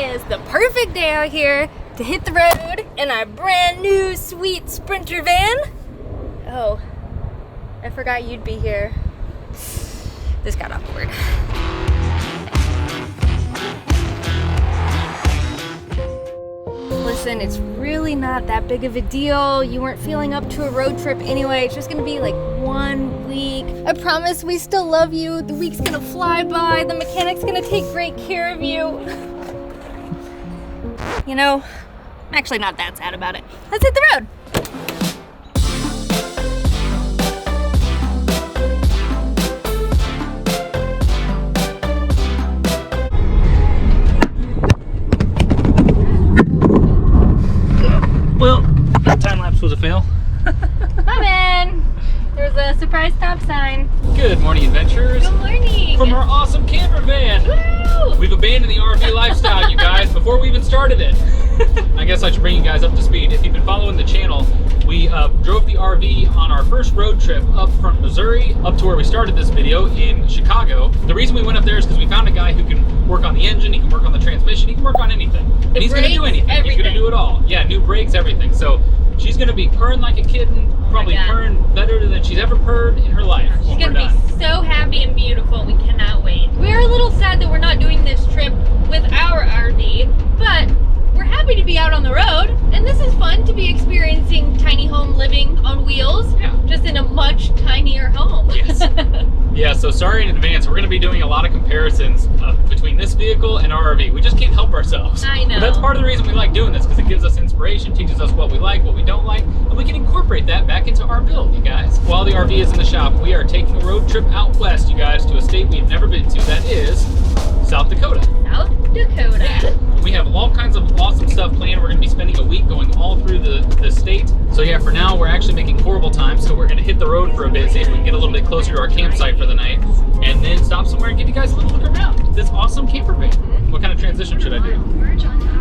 Today is the perfect day out here to hit the road in our brand new sweet Sprinter van. Oh, I forgot you'd be here. This got awkward. Listen, it's really not that big of a deal. You weren't feeling up to a road trip anyway. It's just gonna be like 1 week. I promise we still love you. The week's gonna fly by. The mechanic's gonna take great care of you. You know, I'm actually not that sad about it. Let's hit the road. Well, that time lapse was a fail. My man. There's a surprise stop sign. Good morning, adventurers. Good morning. From our awesome camper van. Woo! We've abandoned the RV lifestyle, you guys, before we even started it. I guess I should bring you guys up to speed. If you've been following the channel, we drove the RV on our first road trip up from Missouri up to where we started this video in Chicago. The reason we went up there is because we found a guy who can work on the engine, he can work on the transmission, he can work on anything. And he's going to do anything. Everything. He's going to do it all. Yeah, new brakes, everything. So she's going to be purring like a kitten, probably purring better than she's ever purred in her life. She's going to be so happy and beautiful. We cannot wait. We're a little sad that we're not doing this trip with our RV, but we're happy to be out on the road, and this is fun to be experiencing tiny home living on wheels, just in a much tinier home. Yes. Yeah, so sorry in advance. We're going to be doing a lot of comparisons between this vehicle and our RV. We just can't help ourselves. I know. But that's part of the reason we like doing this, because it gives us inspiration, teaches us what we like, what we don't like, and we can incorporate that back into our build, you guys. While the RV is in the shop, we are taking a road trip out west, you guys, to a state we've never been to. That is South Dakota. South Dakota. We have all kinds of awesome stuff planned. We're going to be spending a week going all through the state. So yeah, for now, we're actually making horrible time. So we're going to hit the road for a bit, see if we can get a little bit closer to our campsite for the night, and then stop somewhere and give you guys a little look around this awesome camper van. What kind of transition should I do?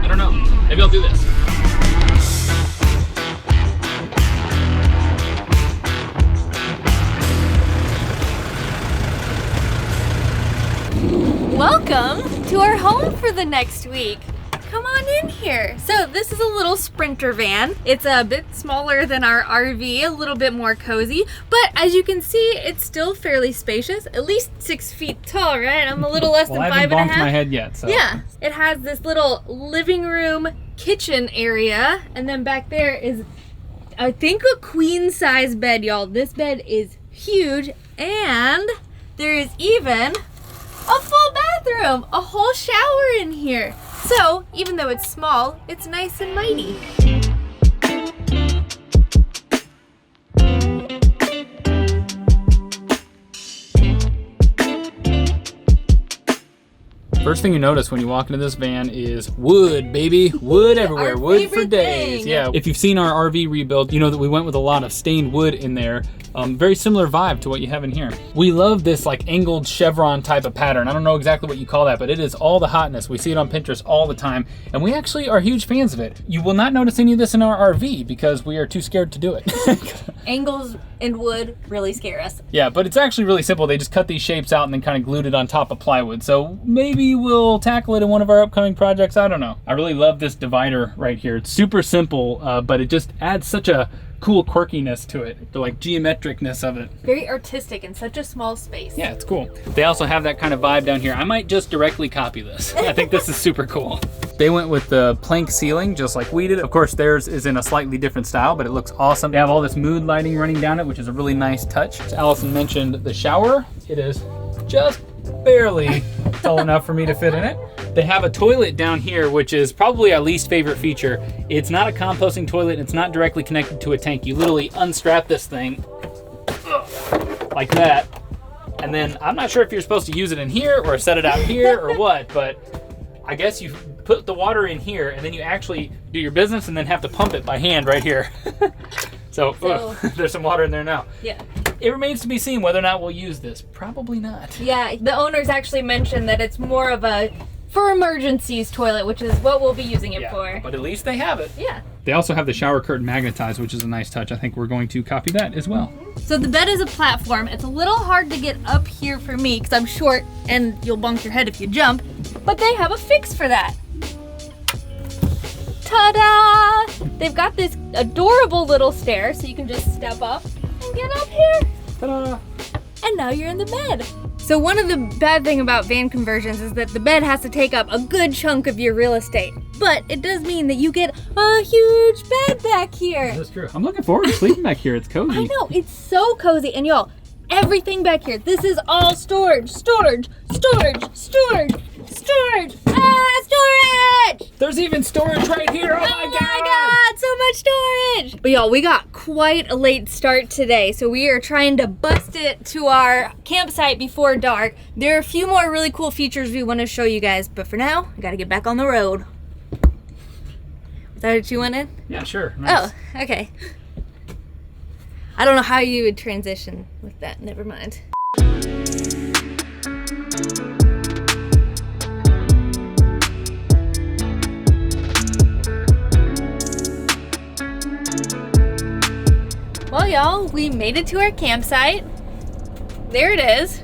I don't know. Maybe I'll do this. Welcome to our home for the next week. Come on in here. So this is a little Sprinter van. It's a bit smaller than our RV, a little bit more cozy, but as you can see, it's still fairly spacious, at least 6 feet tall, right? I'm a little less than 5.5. I haven't bonked my head yet, so. Yeah, it has this little living room kitchen area, and then back there is, I think, a queen size bed, y'all. This bed is huge, and there is even a full bathroom, a whole shower in here. So, even though it's small, it's nice and mighty. First thing you notice when you walk into this van is wood, baby. Wood everywhere. Wood for days. Thing. Yeah. If you've seen our RV rebuild, you know that we went with a lot of stained wood in there. Very similar vibe to what you have in here. We love this like angled chevron type of pattern. I don't know exactly what you call that, but it is all the hotness. We see it on Pinterest all the time, and we actually are huge fans of it. You will not notice any of this in our RV because we are too scared to do it. Angles and wood really scare us. Yeah, but it's actually really simple. They just cut these shapes out and then kind of glued it on top of plywood. So maybe we'll tackle it in one of our upcoming projects. I don't know. I really love this divider right here. It's super simple, but it just adds such a cool quirkiness to it, the like geometricness of it. Very artistic in such a small space. Yeah, it's cool. They also have that kind of vibe down here. I might just directly copy this. I think this is super cool. They went with the plank ceiling just like we did. Of course, theirs is in a slightly different style, but it looks awesome. They have all this mood lighting running down it, which is a really nice touch. As Allison mentioned, the shower, it is just barely tall enough for me to fit in it. They have a toilet down here, which is probably our least favorite feature. It's not a composting toilet, and it's not directly connected to a tank. You literally unstrap this thing like that, and then I'm not sure if you're supposed to use it in here or set it out here or what, but I guess you put the water in here and then you actually do your business and then have to pump it by hand right here. So there's some water in there now. Yeah. It remains to be seen whether or not we'll use this. Probably not. Yeah, the owners actually mentioned that it's more of a for emergencies toilet, which is what we'll be using it for. But at least they have it. Yeah. They also have the shower curtain magnetized, which is a nice touch. I think we're going to copy that as well. So the bed is a platform. It's a little hard to get up here for me because I'm short and you'll bonk your head if you jump, but they have a fix for that. Ta-da! They've got this adorable little stair so you can just step up and get up here. Ta-da! And now you're in the bed. So one of the bad thing about van conversions is that the bed has to take up a good chunk of your real estate. But it does mean that you get a huge bed back here. That's true. I'm looking forward to sleeping back here. It's cozy. I know, it's so cozy. And y'all, everything back here, this is all storage. Storage! There's even storage right here. Oh my God, so much storage. But y'all, we got quite a late start today. So we are trying to bust it to our campsite before dark. There are a few more really cool features we want to show you guys. But for now, we got to get back on the road. Is that what you wanted? Yeah, sure. Nice. Oh, okay. I don't know how you would transition with that. Never mind. Well, y'all, we made it to our campsite. There it is.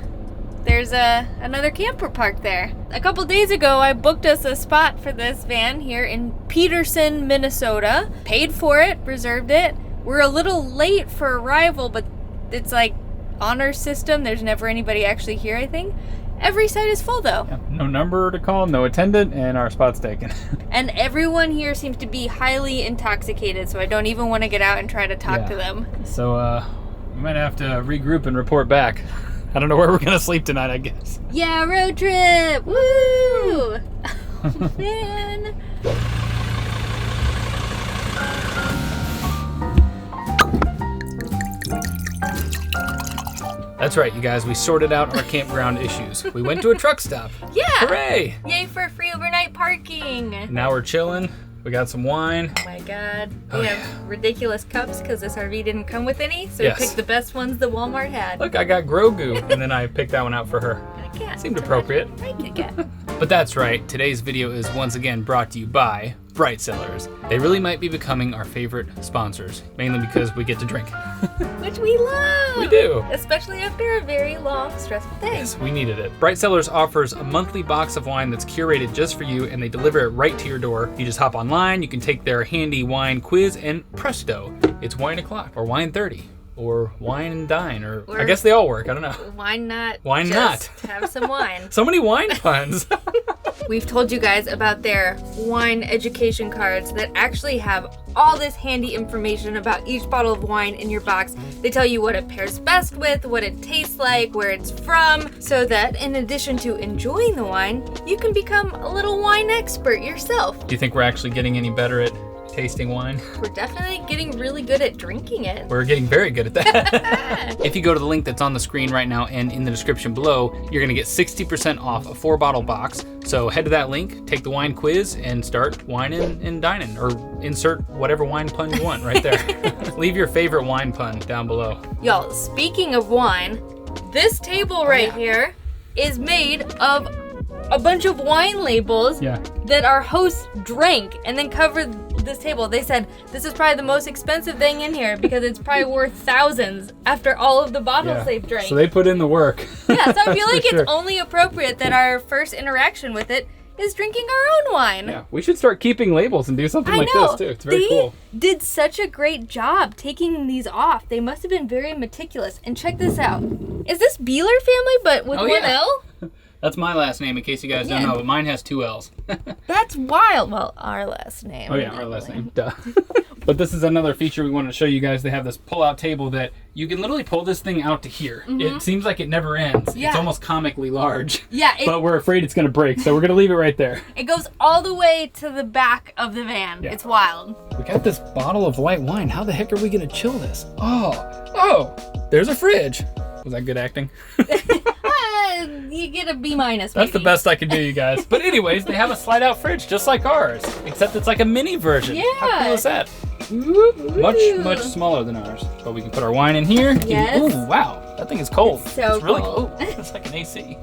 There's another camper parked there. A couple days ago, I booked us a spot for this van here in Peterson, Minnesota. Paid for it, reserved it. We're a little late for arrival, but it's like honor system. There's never anybody actually here, I think. Every site is full though. Yeah, no number to call, no attendant, and our spot's taken. And everyone here seems to be highly intoxicated, so I don't even want to get out and try to talk to them. So we might have to regroup and report back. I don't know where we're gonna sleep tonight, I guess. Yeah, road trip! Woo! Oh, man. That's right, you guys. We sorted out our campground issues. We went to a truck stop. Yeah! Hooray! Yay for free overnight parking! Now we're chilling. We got some wine. Oh my god. We have ridiculous cups because this RV didn't come with any, so we picked the best ones the Walmart had. Look, I got Grogu, and then I picked that one out for her. Seemed appropriate. But that's right, today's video is once again brought to you by Bright Cellars. They really might be becoming our favorite sponsors, mainly because we get to drink. Which we love! We do! Especially after a very long, stressful day. Yes, we needed it. Bright Cellars offers a monthly box of wine that's curated just for you, and they deliver it right to your door. You just hop online, you can take their handy wine quiz, and presto, it's wine o'clock, or wine 30. Or wine and dine, or I guess they all work. I don't know. Why not? Why just not? Have some wine. So many wine puns. We've told you guys about their wine education cards that actually have all this handy information about each bottle of wine in your box. They tell you what it pairs best with, what it tastes like, where it's from, so that in addition to enjoying the wine, you can become a little wine expert yourself. Do you think we're actually getting any better at tasting wine? We're definitely getting really good at drinking it. We're getting very good at that. If you go to the link that's on the screen right now and in the description below, you're gonna get 60% off a 4-bottle box. So head to that link, take the wine quiz, and start wining and dining, or insert whatever wine pun you want right there. Leave your favorite wine pun down below. Y'all, speaking of wine, this table right here is made of a bunch of wine labels that our hosts drank and then covered this table. They said this is probably the most expensive thing in here because it's probably worth thousands after all of the bottles they've drank. So they put in the work. Yeah, so I feel like it's only appropriate that our first interaction with it is drinking our own wine. Yeah, we should start keeping labels and do something like this too. It's very cool. They did such a great job taking these off. They must have been very meticulous. And check this out. Is this Beeler family but with one L? That's my last name, in case you guys don't know, but mine has 2 L's. That's wild. Well, our last name. Oh yeah, our last name. Duh. But this is another feature we wanted to show you guys. They have this pull-out table that you can literally pull this thing out to here. It seems like it never ends. Yeah. It's almost comically large. Yeah. But we're afraid it's going to break, so we're going to leave it right there. It goes all the way to the back of the van. Yeah. It's wild. We got this bottle of white wine. How the heck are we going to chill this? Oh, there's a fridge. Was that good acting? You get a B-. That's the best I can do, you guys. But anyways, they have a slide-out fridge just like ours, except it's like a mini version. Yeah. How cool is that? Much smaller than ours. But we can put our wine in here. Yes. Ooh, wow. That thing is cold. It's really cold. It's like an AC.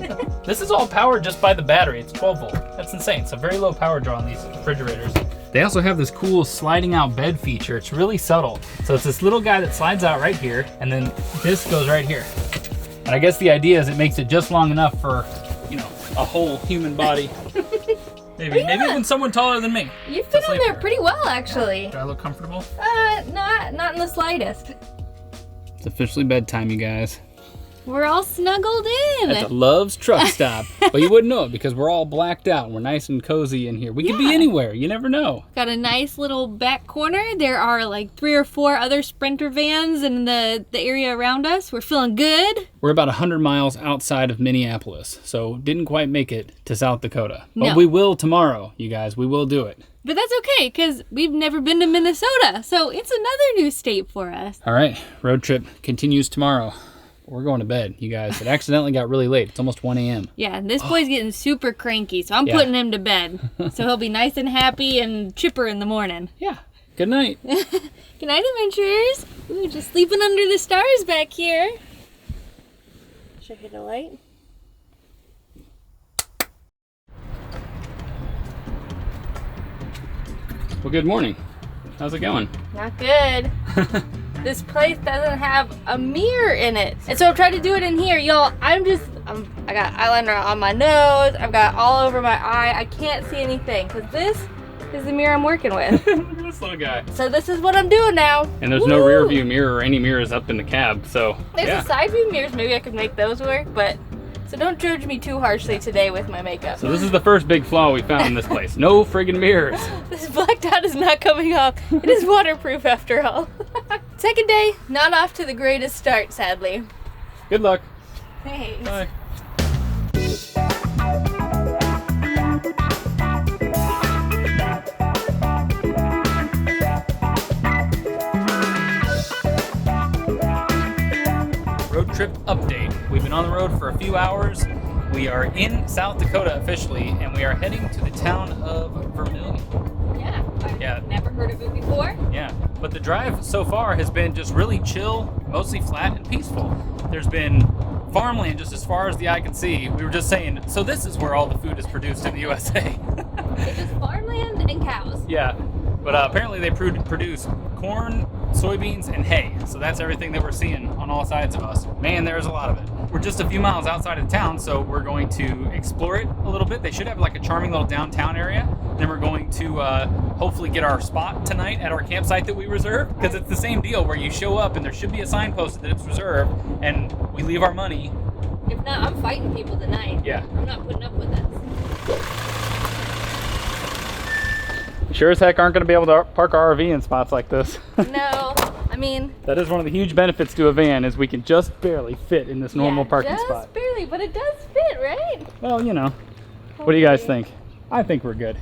This is all powered just by the battery. It's 12 volt. That's insane. It's a very low power draw on these refrigerators. They also have this cool sliding out bed feature. It's really subtle. So it's this little guy that slides out right here, and then this goes right here. And I guess the idea is it makes it just long enough for, you know, a whole human body. Maybe even someone taller than me. You fit on there pretty well, actually. Do I look comfortable? Not in the slightest. It's officially bedtime, you guys. We're all snuggled in. At the Love's truck stop. But you wouldn't know it because we're all blacked out and we're nice and cozy in here. We could be anywhere. You never know. Got a nice little back corner. There are like 3 or 4 other Sprinter vans in the area around us. We're feeling good. We're about 100 miles outside of Minneapolis, so didn't quite make it to South Dakota. No. But we will tomorrow, you guys. We will do it. But that's okay, because we've never been to Minnesota, so it's another new state for us. All right, road trip continues tomorrow. We're going to bed, you guys. It accidentally got really late. It's almost 1 a.m. Yeah, this boy's getting super cranky, so I'm putting him to bed. So he'll be nice and happy and chipper in the morning. Yeah. Good night. Good night, adventurers. Ooh, just sleeping under the stars back here. Should I hit a light? Well, good morning. How's it going? Not good. This place doesn't have a mirror in it. And so I'm trying to do it in here. Y'all, I got eyeliner on my nose. I've got all over my eye. I can't see anything because this is the mirror I'm working with. Look at this little guy. So this is what I'm doing now. And there's no rear view mirror or any mirrors up in the cab, so There's a side view mirrors. Maybe I could make those work, but so don't judge me too harshly today with my makeup. So this is the first big flaw we found in this place. No friggin' mirrors. This black dot is not coming off. It is waterproof after all. Second day, not off to the greatest start, sadly. Good luck. Thanks. Bye. Road trip update. We've been on the road for a few hours. We are in South Dakota officially, and we are heading to the town of Vermillion. I've never heard of it before. Yeah, but the drive so far has been just really chill, mostly flat and peaceful. There's been farmland just as far as the eye can see. We were just saying, so this is where all the food is produced in the USA. It's just farmland and cows. Yeah, but apparently they produce corn, soybeans, and hay. So that's everything that we're seeing on all sides of us. Man, there's a lot of it. We're just a few miles outside of town, so we're going to explore it a little bit. They should have like a charming little downtown area. Then we're going to hopefully get our spot tonight at our campsite that we reserved, because it's the same deal where you show up and there should be a sign posted that it's reserved, and we leave our money. If not, I'm fighting people tonight. Yeah. I'm not putting up with this. Sure as heck aren't going to be able to park our RV in spots like this. No, I mean... That is one of the huge benefits to a van, is we can just barely fit in this normal parking spot. Just barely, but it does fit, right? Well, you know. What do you guys think? I think we're good.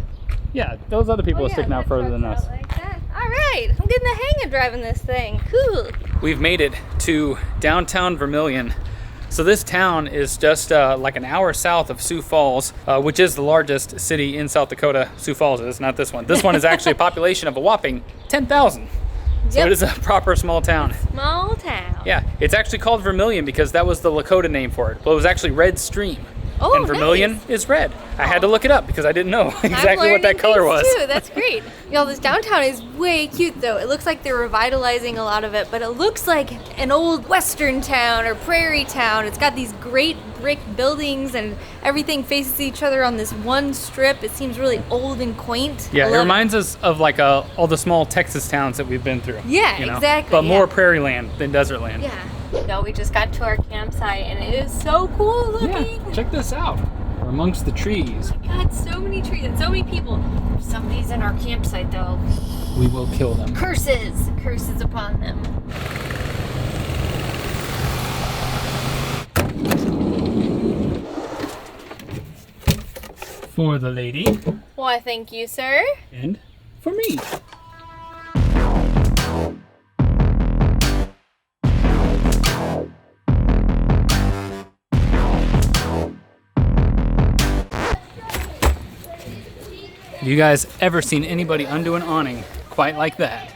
Yeah, those other people are sticking out further than us. Like that. All right, I'm getting the hang of driving this thing. Cool. We've made it to downtown Vermillion. So this town is just like an hour south of Sioux Falls, which is the largest city in South Dakota. Sioux Falls is, not this one. This one is actually a population of a whopping 10,000. So it is a proper small town. Small town. Yeah, it's actually called Vermillion because that was the Lakota name for it. Well, it was actually Red Stream. Oh, and Vermillion nice. is red. I had to look it up because I didn't know exactly what that color was. Too. That's great. Y'all, this downtown is way cute though. It looks like they're revitalizing a lot of it, but it looks like an old western town or prairie town. It's got these great brick buildings and everything faces each other on this one strip. It seems really old and quaint. Yeah, it reminds us of like all the small Texas towns that we've been through. Yeah, you know? exactly. But more prairie land than desert land. Yeah. No, we just got to our campsite and it is so cool looking. Yeah, check this out. We're amongst the trees. Oh my God, so many trees and so many people. Somebody's in our campsite though. We will kill them. Curses! Curses upon them. For the lady. Why, thank you, sir. And for me. Have you guys ever seen anybody undo an awning quite like that?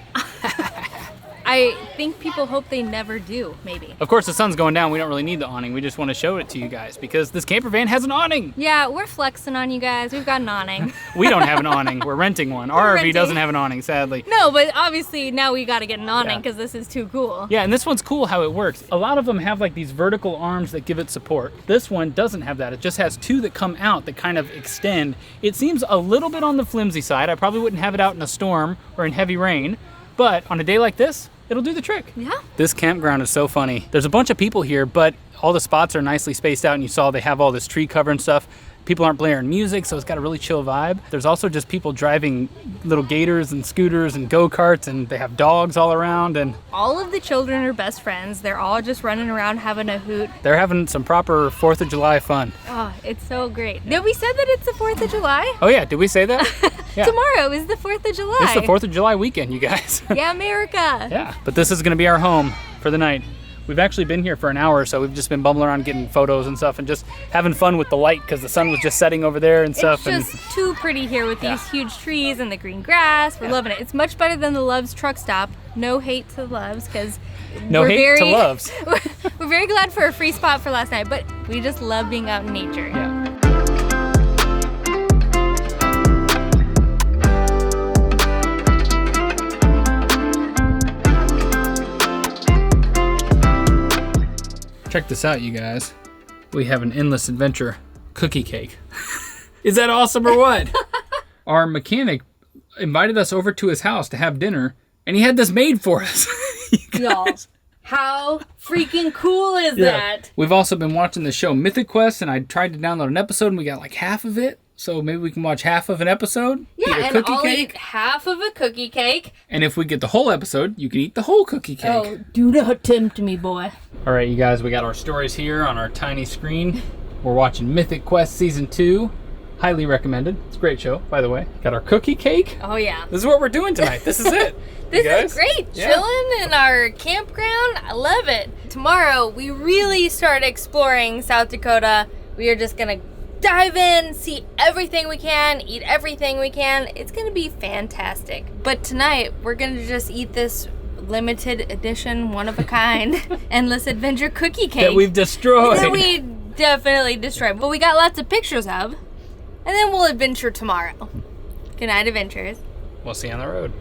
I think people hope they never do, maybe. Of course, the sun's going down. We don't really need the awning. We just want to show it to you guys because this camper van has an awning. Yeah, we're flexing on you guys. We've got an awning. We don't have an awning. We're renting one. Our RV doesn't have an awning, sadly. No, but obviously now we got to get an awning Yeah. because this is too cool. Yeah, and this one's cool how it works. A lot of them have like these vertical arms that give it support. This one doesn't have that. It just has two that come out that kind of extend. It seems a little bit on the flimsy side. I probably wouldn't have it out in a storm or in heavy rain, but on a day like this, it'll do the trick. Yeah. This campground is so funny. There's a bunch of people here, but all the spots are nicely spaced out, and you saw they have all this tree cover and stuff. People aren't blaring music, so it's got a really chill vibe. There's also just people driving little gators and scooters and go-karts, and they have dogs all around, and All of the children are best friends. They're all just running around having a hoot. they're having some proper 4th of July fun. Oh, it's so great. Did we say that it's the 4th of July? Oh yeah, did we say that? Yeah. Tomorrow is the 4th of July. It's the 4th of July weekend, you guys. Yeah, America. Yeah, but this is gonna be our home for the night. We've actually been here for an hour, so we've just been bumbling around getting photos and stuff and just having fun with the light because the sun was just setting over there and stuff. It's just too pretty here with Yeah. these huge trees and the green grass. We're loving it. It's much better than the Love's truck stop. No hate to Love's because No hate to Love's. We're very glad for a free spot for last night, but we just love being out in nature. Yeah. Check this out, you guys. We have an endless adventure cookie cake. Is that awesome or what? Our mechanic invited us over to his house to have dinner, and he had this made for us. You Y'all, guys. how freaking cool is that? We've also been watching the show Mythic Quest, and I tried to download an episode, and we got like half of it. So maybe we can watch half of an episode. Yeah, eat a and cookie I'll cake. eat half of a cookie cake. And if we get the whole episode, you can eat the whole cookie cake. Oh, do not tempt me, boy. All right, you guys, we got our stories here on our tiny screen. We're watching Mythic Quest Season 2. Highly recommended. It's a great show, by the way. Got our cookie cake. Oh, yeah. This is what we're doing tonight. This is it. This you guys. is great. Yeah. Chilling in our campground. I love it. Tomorrow, we really start exploring South Dakota. We are just going to dive in, see everything we can, eat everything we can. It's going to be fantastic. But tonight, we're going to just eat this limited edition, one of a kind, endless adventure cookie cake. That we've destroyed. That we definitely destroyed. But we got lots of pictures of. And then we'll adventure tomorrow. Good night, adventures. We'll see you on the road.